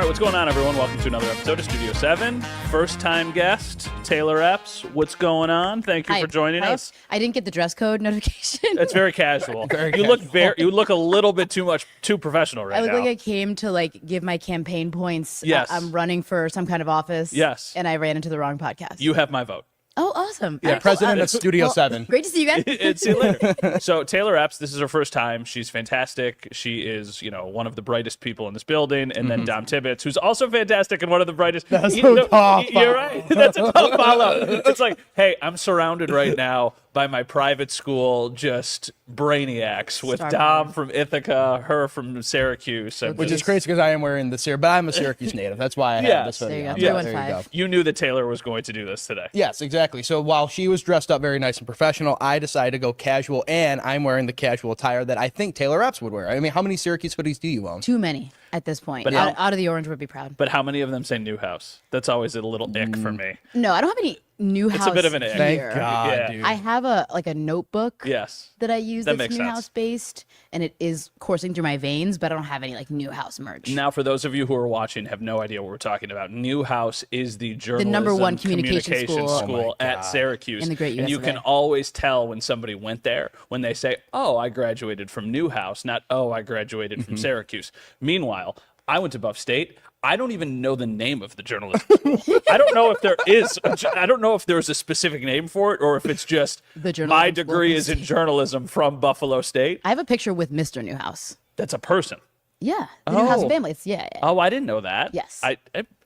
what's going on, everyone? Welcome to another episode of Studio 7. First-time guest, Taylor Epps. What's going on? Thank you for joining us. I didn't get the dress code notification. It's very casual. You look a little bit too professional right now. I look like I came to give my campaign points. Yes. I'm running for some kind of office. Yes. And I ran into the wrong podcast. You have my vote. Oh, awesome. Yeah, president of Studio 7. Great to see you guys. See you later. So Taylor Epps, this is her first time. She's fantastic. She is, one of the brightest people in this building. And then Dom Tibbetts, who's also fantastic and one of the brightest. That's so tough. You're right. That's a tough follow. It's like, hey, I'm surrounded right now by my private school, just brainiacs with Star Dom power. from Ithaca, her from Syracuse. And Which is crazy because I am wearing the Syracuse, but I'm a Syracuse native. That's why I have this There hoodie you go. on. 315. You knew that Taylor was going to do this today. Yes, exactly. So while she was dressed up very nice and professional, I decided to go casual, and I'm wearing the casual attire that I think Taylor Epps would wear. I mean, how many Syracuse hoodies do you own? Too many at this point. But Out of the orange would be proud. But how many of them say Newhouse? That's always a little ick for me. No, I don't have any new house. It's a bit of an ick. Thank here. God, Yeah. dude. I have a notebook. Yes. That I use That that's makes new sense. house based, and it is coursing through my veins, but I don't have any new house merch. Now, for those of you who are watching, have no idea what we're talking about. Newhouse is the journalism #1 communication school. school Oh my at God. Syracuse. In the great and US you of can A. always tell when somebody went there when they say, "Oh, I graduated from Newhouse," not "Oh, I graduated from Syracuse." Meanwhile, I went to Buff State. I don't even know the name of the journalism school. I don't know if there is. I don't know if there's a specific name for it or if it's just The journalism my school degree at is in journalism from Buffalo State. I have a picture with Mr. Newhouse. That's a person. Yeah, the Newhouse family. It's, yeah. Oh, I didn't know that. Yes.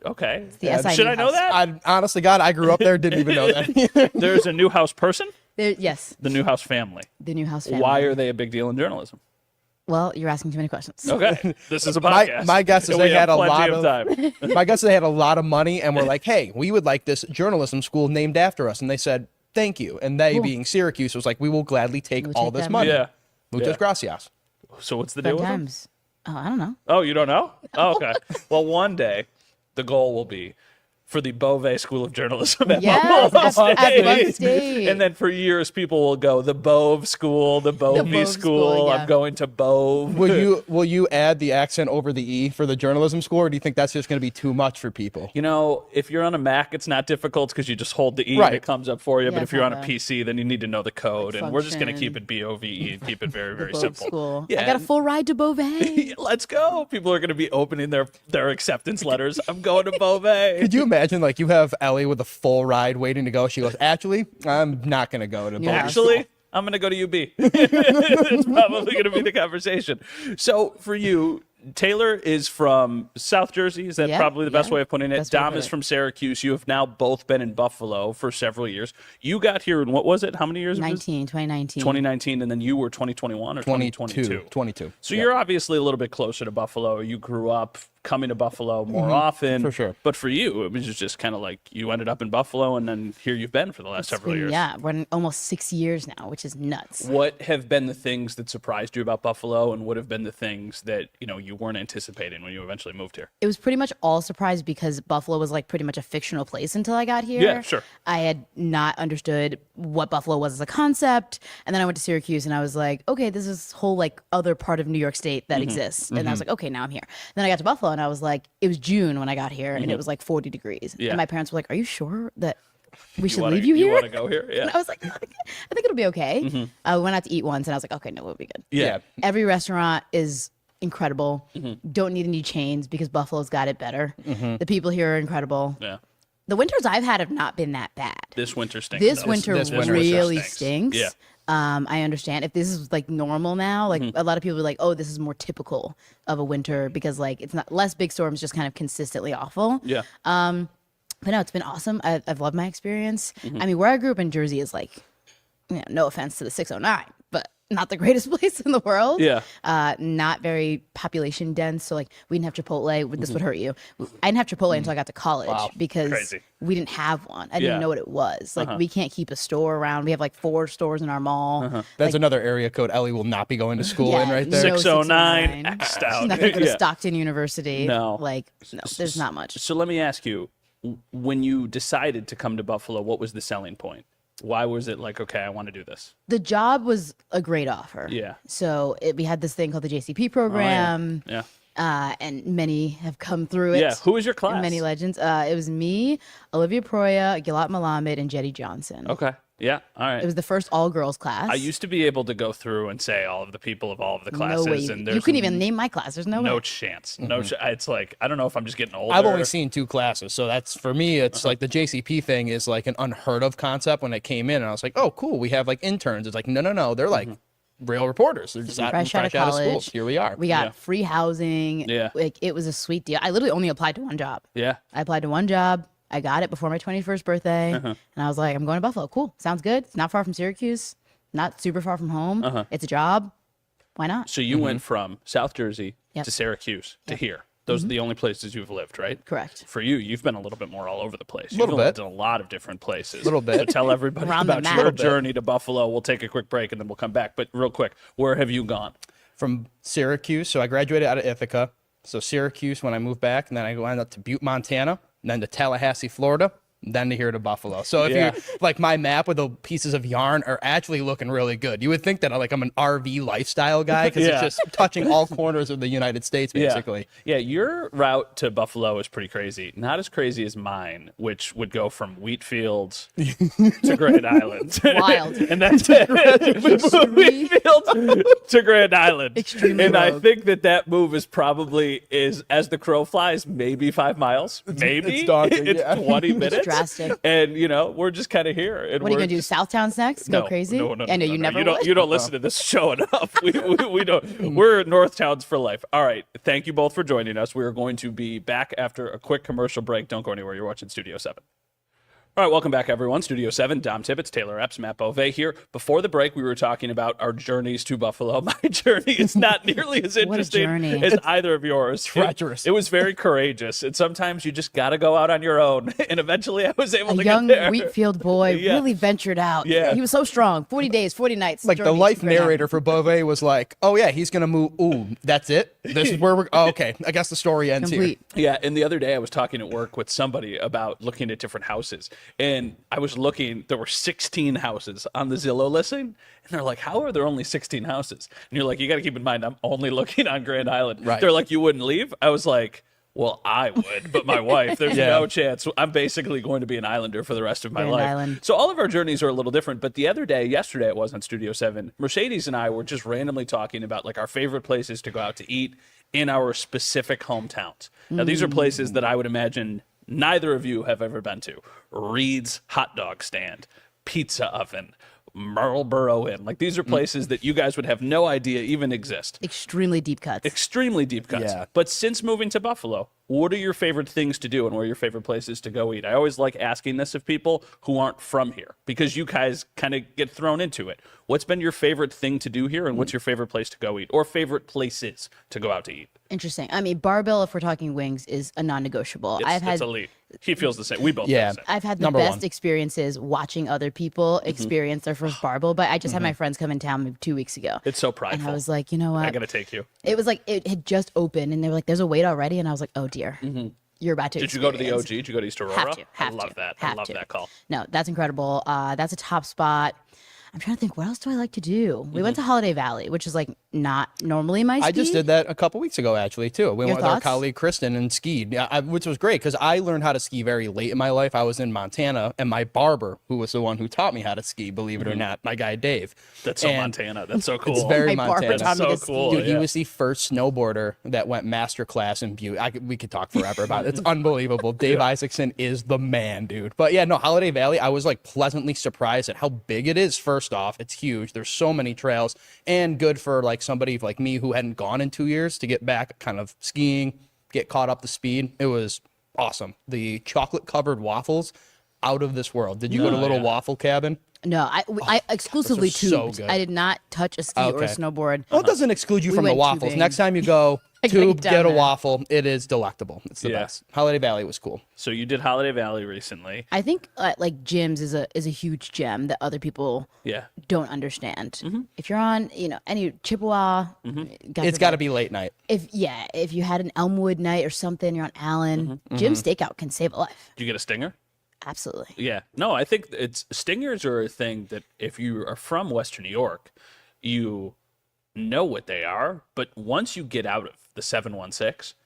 Okay. the SI Should I know Newhouse. that? Honestly, God, I grew up there, didn't even know that either. There's a Newhouse person? Yes, The Newhouse family. the Newhouse family. Why are they a big deal in journalism? Well, you're asking too many questions. Okay. This is a podcast. My guess is and they we have had a plenty lot of of time. My guess is they had a lot of money and were like, hey, we would like this journalism school named after us. And they said, thank you. And they, being Syracuse, was like, we will gladly take We'll all take this that money. Yeah. Muchas Yeah. gracias. So what's the deal with them? Sometimes. Oh, I don't know. Oh, you don't know? Oh, okay. Well, one day, the goal will be for the Beauvais School of Journalism at Yes, Buffalo at Buff State. And then for years, people will go, the Bove School, the Bovey Bove School, School, yeah. I'm going to Bove. Will you add the accent over the E for the journalism school, or do you think that's just going to be too much for people? If you're on a Mac, it's not difficult because you just hold the E and Right. it comes up for you. Yeah, but if it's you're on not a bad. PC, then you need to know the code. And we're just going to Function. keep it BOVE and keep it very, very Bove simple. School. Yeah. I got a full ride to Beauvais. Let's go. People are going to be opening their acceptance letters. I'm going to Beauvais. Could you imagine, you have Ellie with a full ride waiting to go? She goes, actually, I'm not going to go to Yeah. both. Actually, I'm going to go to UB. It's probably going to be the conversation. So for you, Taylor is from South Jersey. Is that Yeah, probably the best yeah. way of putting it? Best way to Dom put is it. from Syracuse. You have now both been in Buffalo for several years. You got here in, what was it? How many years? 2019. 2019, and then you were 2021 or 2022? 22. So you're obviously a little bit closer to Buffalo. You grew up coming to Buffalo more often. for sure. But for you, it was just kind of like you ended up in Buffalo, and then here you've been for the last several years. Yeah, we're in almost 6 years now, which is nuts. What have been the things that surprised you about Buffalo, and what have been the things that you weren't anticipating when you eventually moved here? It was pretty much all surprise because Buffalo was pretty much a fictional place until I got here. Yeah, sure. I had not understood what Buffalo was as a concept, and then I went to Syracuse and I was like, okay, this is this whole other part of New York State that exists, and I was like, okay, now I'm here. Then I got to Buffalo and I was like, it was June when I got here, and it was 40 degrees, Yeah. and my parents were like, are you sure that we should wanna- leave you you here? wanna go here? Yeah. And I was like, I think it'll be okay. I went out to eat once and I was like, okay, no, we'll be good. Yeah. Every restaurant is incredible. Mm-hmm. Don't need any chains because Buffalo's got it better. The people here are incredible. Yeah. The winters I've had have not been that bad. This winter stinks. This though. winter this winter really stinks. stinks. Yeah. I understand if this is normal now, a lot of people are like, oh, this is more typical of a winter because it's not less big storms, just kind of consistently awful. Yeah. But no, it's been awesome. I've loved my experience. I mean, where I grew up in Jersey is no offense to the 609, but not the greatest place in the world. Yeah. Not very population dense. So we didn't have Chipotle. This would hurt you. I didn't have Chipotle until I got to college because Crazy. we didn't have one. I Yeah. didn't know what it was. We can't keep a store around. We have 4 stores in our mall. That's another area code Ellie will not be going to school in right there. no 609 X'd out. She's not going to go to Yeah. Stockton University. No. No, there's not much. So let me ask you, when you decided to come to Buffalo, what was the selling point? Why was it okay, I want to do this? The job was a great offer. Yeah. So we had this thing called the JCP program. Yeah. and many have come through it. Yeah. Who was your class? Many legends. It was me, Olivia Proya, Gilat Malamed, and Jetty Johnson. Okay. Yeah. All right. It was the first all-girls class. I used to be able to go through and say all of the people of all of the no classes, way. and You there's couldn't even name my class. There's no no way. chance. No, it's like I don't know if I'm just getting older. I've only seen 2 classes, so that's for me. It's like the JCP thing is like an unheard of concept when it came in, and I was like, oh, cool. We have like interns. It's like no, they're like real reporters. They're just Fresh out of school. college. Here we are. We got free housing. Yeah. Like, it was a sweet deal. I literally only applied to one job. Yeah. I applied to one job. I got it before my 21st birthday. And I was like, I'm going to Buffalo. Cool. Sounds good. It's not far from Syracuse. Not super far from home. It's a job. Why not? So you went from South Jersey Yep. to Syracuse to here. Those are the only places you've lived, right? Correct. For you, you've been a little bit more all over the place. You've Little bit. lived in a lot of different places. Little bit. So tell everybody Around the about map. your Little bit. journey to Buffalo. We'll take a quick break and then we'll come back. But real quick, where have you gone? From Syracuse. So I graduated out of Ithaca. So Syracuse when I moved back, and then I wound up to Butte, Montana, and then to Tallahassee, Florida, and then to here to Buffalo. So if Yeah. you like my map with the pieces of yarn are actually looking really good. You would think that I'm an RV lifestyle guy because Yeah. it's just touching all corners of the United States basically. Yeah, your route to Buffalo is pretty crazy. Not as crazy as mine, which would go from wheat fields to Grand Island. Wild. And that's it. Wheat fields to Grand Island. Extremely And I rogue. think that move is probably, as the crow flies, maybe 5 miles. Maybe. it's daunting, It's yeah. 20 minutes. drastic. And, we're just kind of here. And What are you we're going to do? Southtowns next? Go crazy? No, I know you never You don't, would. you don't listen to this show enough. We don't. We're Northtowns for life. All right. Thank you both for joining us. We are going to be back after a quick commercial break. Don't go anywhere. You're watching Studio 7. All right, welcome back, everyone. Studio 7, Dom Tibbetts, Taylor Epps, Matt Beauvais here. Before the break, we were talking about our journeys to Buffalo. My journey is not nearly as What a interesting journey. as either of yours. treacherous. It was very courageous, and sometimes you just got to go out on your own. And eventually, I was able A to young get there. Wheatfield boy Yeah. really ventured out. Yeah. He was so strong. 40 days, 40 nights. Like the journey life to Grand Island. narrator for Beauvais was like, oh yeah, he's gonna move. Ooh, that's it. This is where we're. Oh, okay, I guess the story ends Complete. Yeah, and the other day I was talking at work with somebody about looking at different houses, and I was looking. There were 16 houses on the Zillow listing, and they're like, "How are there only 16 houses?" And you're like, "You got to keep in mind, I'm only looking on Grand Island." Right. They're like, "You wouldn't leave?" I was like, "Well, I would, but my wife. There's Yeah. no chance. I'm basically going to be an islander for the rest of my Grand life." Island. So all of our journeys are a little different. But the other day, yesterday it was on Studio 7, Mercedes and I were just randomly talking about like our favorite places to go out to eat in our specific hometowns. Now, these are places that I would imagine neither of you have ever been to. Reed's Hot Dog Stand, Pizza Oven, Marlboro Inn. Like, these are places that you guys would have no idea even exist. Extremely deep cuts. Extremely deep cuts. Yeah. But since moving to Buffalo, what are your favorite things to do and where are your favorite places to go eat? I always like asking this of people who aren't from here because you guys kind of get thrown into it. What's been your favorite thing to do here and what's your favorite place to go eat or favorite places to go out to eat? Interesting. I mean, barbell, if we're talking wings, is a non-negotiable. It's elite. He feels the same. We both Yeah. feel the same. I've had the Number best one. experiences watching other people experience their first barbell, but I just had my friends come in town maybe 2 weeks ago. It's so And prideful. I was like, you know I what? got to take you. It was like it had just opened, and they were like, "There's a wait already," and I was like, "Oh dear, you're about to." Did you go to the experience." OG? Did you go to East Aurora? Have to. I love that. I have love to. that call. No, that's incredible. That's a top spot. I'm trying to think, what else do I like to do? We went to Holiday Valley, which is like not normally my speed. I just did that a couple weeks ago, actually, too. We went with our thoughts? colleague Kristen and skied, which was great because I learned how to ski very late in my life. I was in Montana, and my barber, who was the one who taught me how to ski, believe it or not, my guy Dave. That's so And Montana. That's so cool. It's very My barber Montana. taught me So to ski. cool. Dude, he yeah. was the first snowboarder that went master class in Butte. We could talk forever about it. It's unbelievable. Dave Isaacson is the man, dude. But yeah, no, Holiday Valley, I was like pleasantly surprised at how big it is. First off, it's huge. There's so many trails and good for like somebody like me who hadn't gone in 2 years to get back kind of skiing, get caught up to speed. It was awesome. The chocolate covered waffles out of this world. Did you go to Little Waffle Cabin? No, I exclusively those are so tubed. good. I did not touch a ski or a Okay. snowboard. Well, it doesn't exclude you We from the went waffles. tubing. Next time you go I gotta tube, get down get a there. waffle. It is delectable. It's the Yeah. best. Holiday Valley was cool. So you did Holiday Valley recently. I think like gyms is a huge gem that other people Yeah. don't understand. If you're on, any Chippewa, It's got to be late night. if you had an Elmwood night or something, you're on Allen. Gym stakeout can save a life. Did you get a stinger? Absolutely. Yeah. No, I think stingers are a thing that if you are from Western New York, you know what they are, but once you get out of the 716,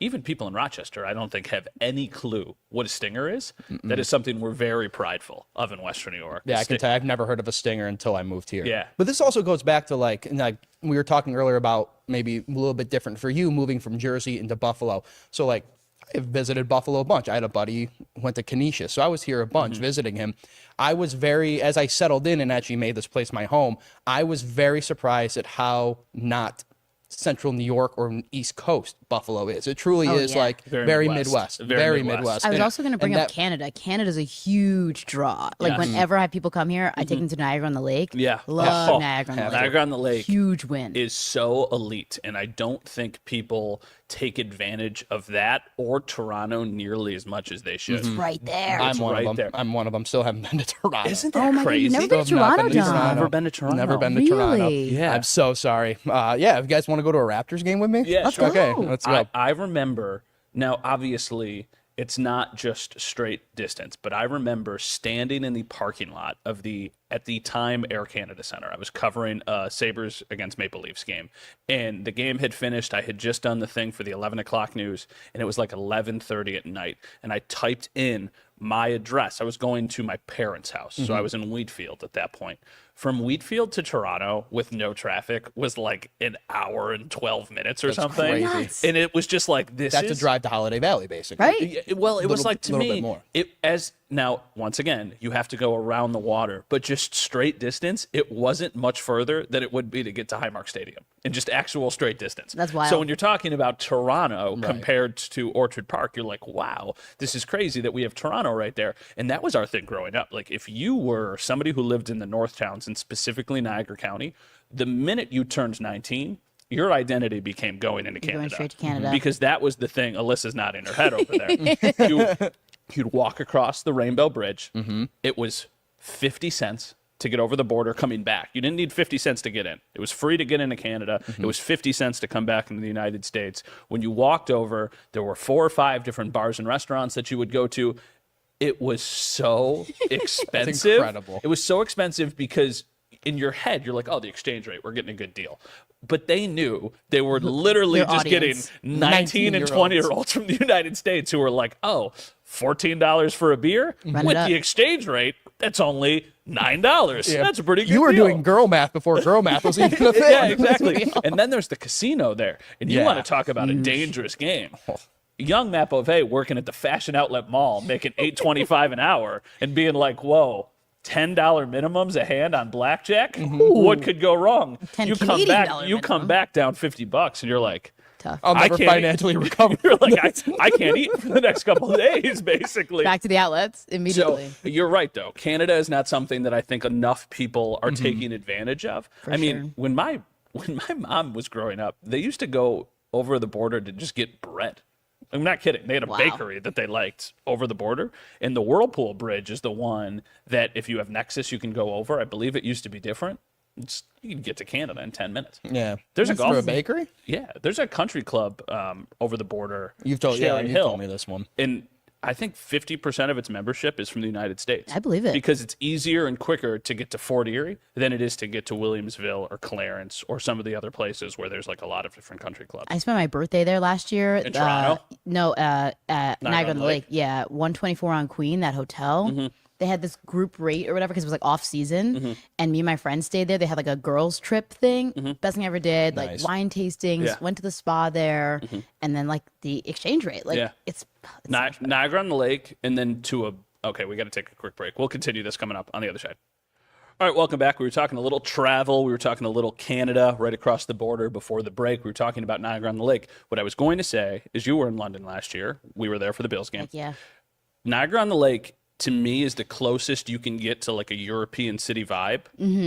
even people in Rochester, I don't think have any clue what a stinger is. That is something we're very prideful of in Western New York. Yeah, I can tell you, I've never heard of a stinger until I moved here. Yeah. But this also goes back to like we were talking earlier about maybe a little bit different for you moving from Jersey into Buffalo. So like I've visited Buffalo a bunch. I had a buddy who went to Canisius, so I was here a bunch visiting him. I was as I settled in and actually made this place my home, I was very surprised at how not central New York or East Coast Buffalo is. It truly is yeah. like very Midwest. Very Midwest. I was And- also going to bring and up that- Canada. Canada's a huge draw. Like Yes. whenever I have people come here, I take them to Niagara on the Lake. Yeah. Love Oh, Niagara on the Lake. Niagara on the Lake Huge win. is so elite, and I don't think people take advantage of that or Toronto nearly as much as they should. right there. I'm one right of them. there. I'm one of them. Still haven't been to Toronto. Isn't that Oh my God, crazy? you've never been to Still have not Toronto, been to John? Toronto. Never been to Toronto. Never been to Toronto. Really? Yeah. I'm so sorry. Yeah, if you guys want to go to a Raptors game with me? Yeah, Let's sure. Okay, go. let's go. I remember, now obviously it's not just straight distance, but I remember standing in the parking lot of at the time, Air Canada Center. I was covering Sabres against Maple Leafs game, and the game had finished. I had just done the thing for the 11 o'clock news, and it was like 11:30 at night, and I typed in my address. I was going to my parents' house, so I was in Wheatfield at that point. From Wheatfield to Toronto with no traffic was like an hour and 12 minutes or something. crazy. Nuts. And it was just like, That's a drive to Holiday Valley, basically. Right? Yeah, well, it was Little- like to little me, bit more. now once again, you have to go around the water, but just straight distance, it wasn't much further than it would be to get to Highmark Stadium and just actual straight distance. That's wild. So when you're talking about Toronto compared to Orchard Park, you're like, wow, this is crazy that we have Toronto right there. And that was our thing growing up. Like if you were somebody who lived in the North Towns and specifically Niagara County, the minute you turned 19, your identity became going into Canada. Going straight to Canada. Because that was the thing. Alyssa's nodding her head over there. You'd walk across the Rainbow Bridge. It was 50 cents to get over the border coming back. You didn't need 50 cents to get in. It was free to get into Canada. It was 50 cents to come back into the United States. When you walked over, there were 4 or 5 different bars and restaurants that you would go to. It was so expensive. incredible. It was so expensive because in your head, you're like, oh, the exchange rate, we're getting a good deal. But they knew they were literally Their just audience. getting 19 and 20-year-olds from the United States who were like, oh, $14 for a beer? Run it With up. the exchange rate, that's only $9. Yeah. That's a pretty good You were deal. doing girl math before girl math was even a thing. Yeah, exactly. And then there's the casino there. And you Yeah. want to talk about a dangerous game. Young Matt Bovee working at the Fashion Outlet Mall, making $8.25 an hour and being like, whoa, $10 minimums a hand on blackjack? What could go wrong? 10 You come Canadian back, dollar you come minimum. back down $50 and you're like, Tough. I'll I never can't financially recover. you're like, I can't eat for the next couple of days, basically. Back to the outlets So immediately. you're right, though. Canada is not something that I think enough people are taking advantage of. I mean, sure. when my mom was growing up, they used to go over the border to just get bread. I'm not kidding. They had a Wow. bakery that they liked over the border. And the Whirlpool Bridge is the one that if you have Nexus, you can go over. I believe it used to be different. You can get to Canada in 10 minutes. Yeah. There's a That's golf for a bakery? Yeah, there's a country club over the border. You've told Sharon you Hill. told me this one. And I think 50% of its membership is from the United States. I believe it. Because it's easier and quicker to get to Fort Erie than it is to get to Williamsville or Clarence or some of the other places where there's like a lot of different country clubs. I spent my birthday there last year. In Toronto? No, Niagara on on the the Lake. Lake? Yeah, 124 on Queen, that hotel. They had this group rate or whatever because it was like off season. And me and my friends stayed there. They had like a girls trip thing. Best thing I ever did. Like Nice. wine tastings, Yeah. went to the spa there. And then like the exchange rate. Like Yeah. it's Niagara on the Lake, and then okay, we got to take a quick break. We'll continue this coming up on the other side. All right, welcome back. We were talking a little travel. We were talking a little Canada right across the border before the break. We were talking about Niagara on the Lake. What I was going to say is you were in London last year. We were there for the Bills game. like, yeah. Niagara on the Lake, to me, is the closest you can get to like a European city vibe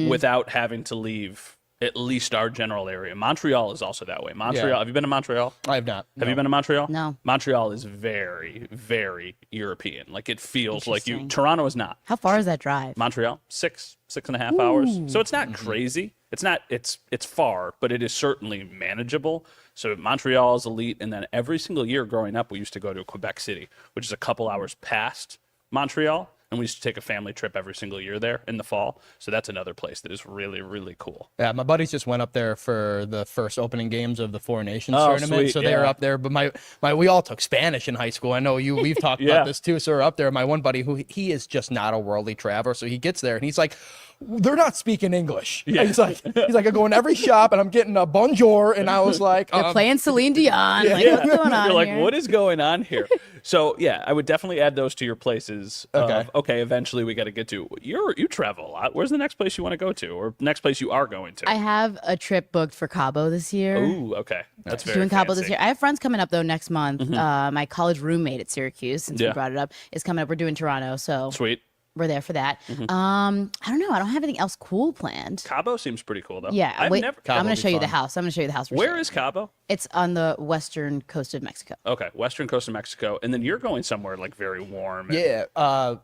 without having to leave at least our general area. Montreal is also that way. Montreal, Yeah. have you been to Montreal? I have not. Have you been to Montreal? No. Montreal is very, very European. Like it feels like you. Interesting. Toronto is not. How far is that drive? Montreal, 6.5 hours. So it's not crazy. It's not. It's far, but it is certainly manageable. So Montreal is elite, and then every single year growing up, we used to go to Quebec City, which is a couple hours past Montreal. and we used to take a family trip every single year there in the fall. So that's another place that is really, really cool. Yeah, my buddies just went up there for the first opening games of the Four Nations Oh, tournament. sweet, So they were yeah. up there. But we all took Spanish in high school. I know we've talked Yeah. about this too. So we're up there. My one buddy, who he is just not a worldly traveler. So he gets there and he's like, they're not speaking English. Yeah. He's like, I go in every shop and I'm getting a bonjour. And I was like, They're playing Celine Dion. Like, what's going on You're like, here? what is going on here? So yeah, I would definitely add those to your places. Okay, eventually we got to get to. You travel a lot. Where's the next place you want to go to, or next place you are going to? I have a trip booked for Cabo this year. Ooh, okay, that's very Doing Cabo this fancy. year. I have friends coming up though next month. My college roommate at Syracuse, since Yeah. we brought it up, is coming up. We're doing Toronto, so Sweet. we're there for that. I don't know. I don't have anything else cool planned. Cabo seems pretty cool though. Yeah, I've wait. never. I'm will gonna be show you the fun. house. I'm gonna show you the house. Where is Cabo? It's on the western coast of Mexico. Okay, western coast of Mexico, and then you're going somewhere like very warm. and- yeah,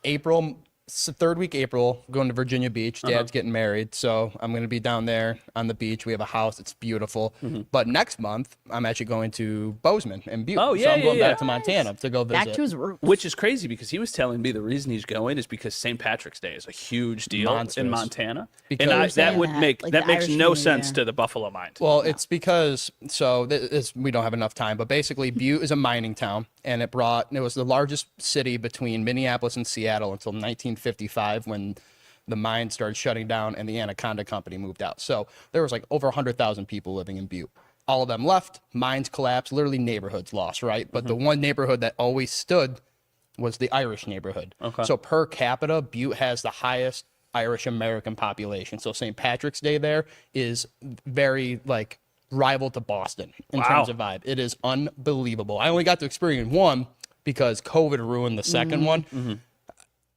April, third week April, going to Virginia Beach. Dad's getting married, so I'm going to be down there on the beach. We have a house; it's beautiful. But next month, I'm actually going to Bozeman and Butte. Oh, so yeah, I'm going yeah, back to Montana to go visit. Back to his roots. Which is crazy because he was telling me the reason he's going is because St. Patrick's Day is a huge deal Monstrous. in Montana, Because- and They were that saying would that, make like that the makes Irish no community, sense yeah. to the Buffalo mind. Well, it's because we don't have enough time, but basically Butte is a mining town, and it was the largest city between Minneapolis and Seattle until 1955 when the mine started shutting down and the Anaconda Company moved out. So there was like over 100,000 people living in Butte. All of them left, mines collapsed, literally neighborhoods lost, right? But the one neighborhood that always stood was the Irish neighborhood. Okay. So per capita, Butte has the highest Irish American population. So St. Patrick's Day there is very like rival to Boston in Wow. terms of vibe. It is unbelievable. I only got to experience one because COVID ruined the second one.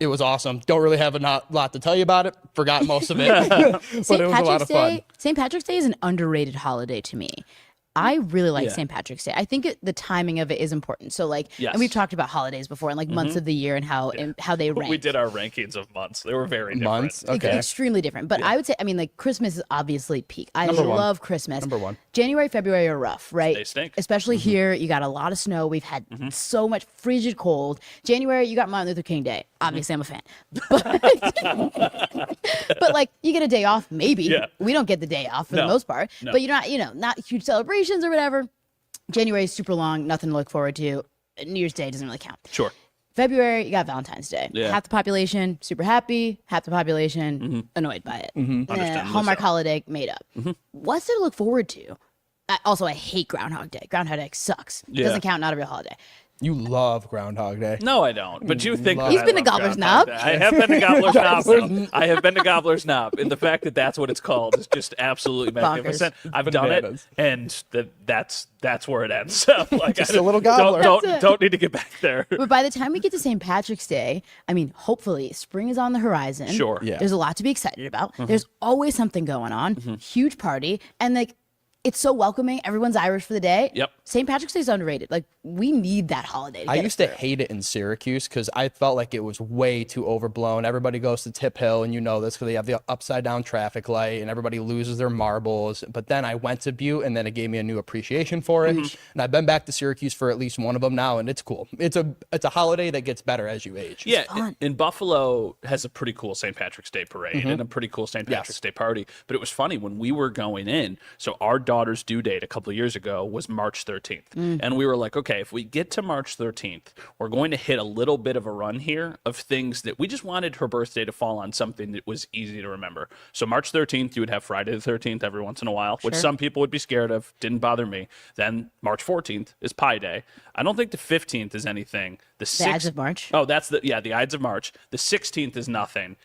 It was awesome. Don't really have a lot to tell you about it. Forgot most of it, but it was a lot of fun. St. Patrick's Day is an underrated holiday to me. I really like Yeah. St. Patrick's Day. I think the timing of it is important. So like, Yes. and we've talked about holidays before and like months of the year and how they rank. We did our rankings of months. They were very different. Months? Okay. Extremely different. But I would say, I mean, like Christmas is obviously peak. I Number one. love Christmas. Number one. January, February are rough, right? They stink. Especially here, you got a lot of snow. We've had so much frigid cold. January, you got Martin Luther King Day. Obviously, I'm a fan. But like, you get a day off, maybe. Yeah. We don't get the day off for No. the most part. No. But you're not, not huge celebrations or whatever. January is super long, nothing to look forward to. New Year's Day doesn't really count. Sure. February, you got Valentine's Day. Yeah. Half the population super happy, half the population annoyed by it. Understandably Hallmark so. holiday made up. What's there to look forward to? Also, I hate Groundhog Day. Groundhog Day sucks. Yeah. Doesn't count, not a real holiday. You love Groundhog Day. No, I don't. But you think that He's I been to love Gobbler's Groundhog Knob. Day. I have been to Gobbler's Knob. though. I have been to Gobbler's Knob, and the fact that that's what it's called is just absolutely magnificent. I've done it, Bananas. and that's where it ends. So, like, Just I a little gobbler. Don't need to get back there. But by the time we get to St. Patrick's Day, I mean, hopefully spring is on the horizon. Sure. Yeah. There's a lot to be excited about. There's always something going on. Huge party. And like, it's so welcoming. Everyone's Irish for the day. Yep. St. Patrick's Day is underrated. Like, we need that holiday. I used to hate it in Syracuse because I felt like it was way too overblown. Everybody goes to Tip Hill, and you know this because they have the upside down traffic light, and everybody loses their marbles. But then I went to Butte, and then it gave me a new appreciation for it. And I've been back to Syracuse for at least one of them now, and it's cool. It's a holiday that gets better as you age. Yeah, fun. and Buffalo has a pretty cool St. Patrick's Day parade and a pretty cool St. Patrick's Day party. But it was funny when we were going in. So our daughter's due date a couple of years ago was March 13th, and we were like, okay, if we get to March 13th, we're going to hit a little bit of a run here of things that we just wanted her birthday to fall on something that was easy to remember. So March 13th, you would have Friday the 13th every once in a while, which some people would be scared of. Didn't bother me. Then March 14th is Pi Day. I don't think the 15th is anything. The Ides of March. Oh, that's the Ides of March. The 16th is nothing.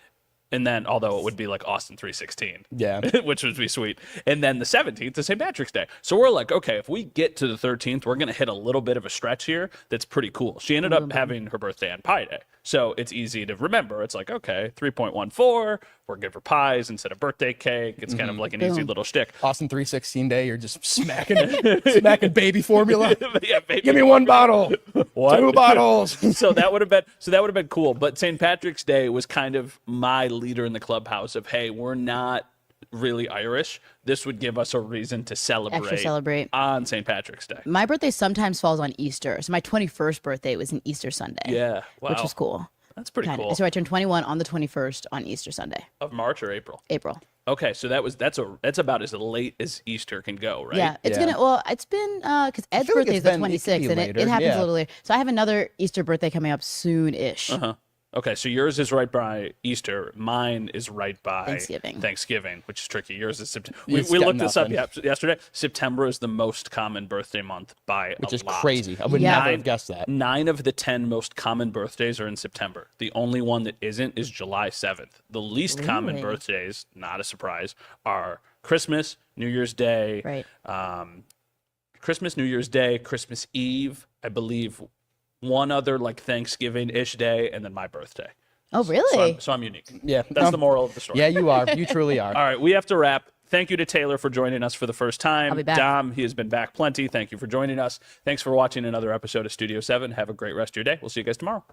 And then, although it would be like Austin 316, Yeah. which would be sweet. And then the 17th is St. Patrick's Day. So we're like, okay, if we get to the 13th, we're going to hit a little bit of a stretch here that's pretty cool. She ended up having her birthday on Pi Day. So it's easy to remember. It's like, okay, 3.14, we're good for pies instead of birthday cake. It's kind of like an easy Boom. little shtick. Austin 316 Day, you're just smacking baby formula. Yeah, baby. Give me one bottle, What? 2 bottles. So that would have been cool. But St. Patrick's Day was kind of my leader in the clubhouse of, hey, we're not really Irish. This would give us a reason to celebrate on St. Patrick's Day. My birthday sometimes falls on Easter. So my 21st birthday was an Easter Sunday. Yeah, wow. Which was cool. That's pretty Kinda. cool. So I turned 21 on the 21st on Easter Sunday, Of March or April? April. Okay, so that's about as late as Easter can go, right? Yeah, it's Yeah. it's been because Ed's feel like birthday it's is the been- it could 26th, be and later, it happens yeah. a little later. So I have another Easter birthday coming up soon-ish. Okay, so yours is right by Easter. Mine is right by Thanksgiving. which is tricky. Yours is September. It's We got looked this up nothing. yesterday. September is the most common birthday month by Which a is lot. crazy. I would Yeah. never have guessed that. 9 of the 10 most common birthdays are in September. The only one that isn't is July 7th. The least common Really? birthdays, not a surprise, are Christmas, New Year's Day, Right. Christmas, New Year's Day, Christmas Eve, I believe one other like Thanksgiving-ish day, and then my birthday. Oh, really? So I'm unique. Yeah. That's the moral of the story. Yeah, you are. You truly are. All right, we have to wrap. Thank you to Taylor for joining us for the first time. I'll be back. Dom, he has been back plenty. Thank you for joining us. Thanks for watching another episode of Studio 7. Have a great rest of your day. We'll see you guys tomorrow.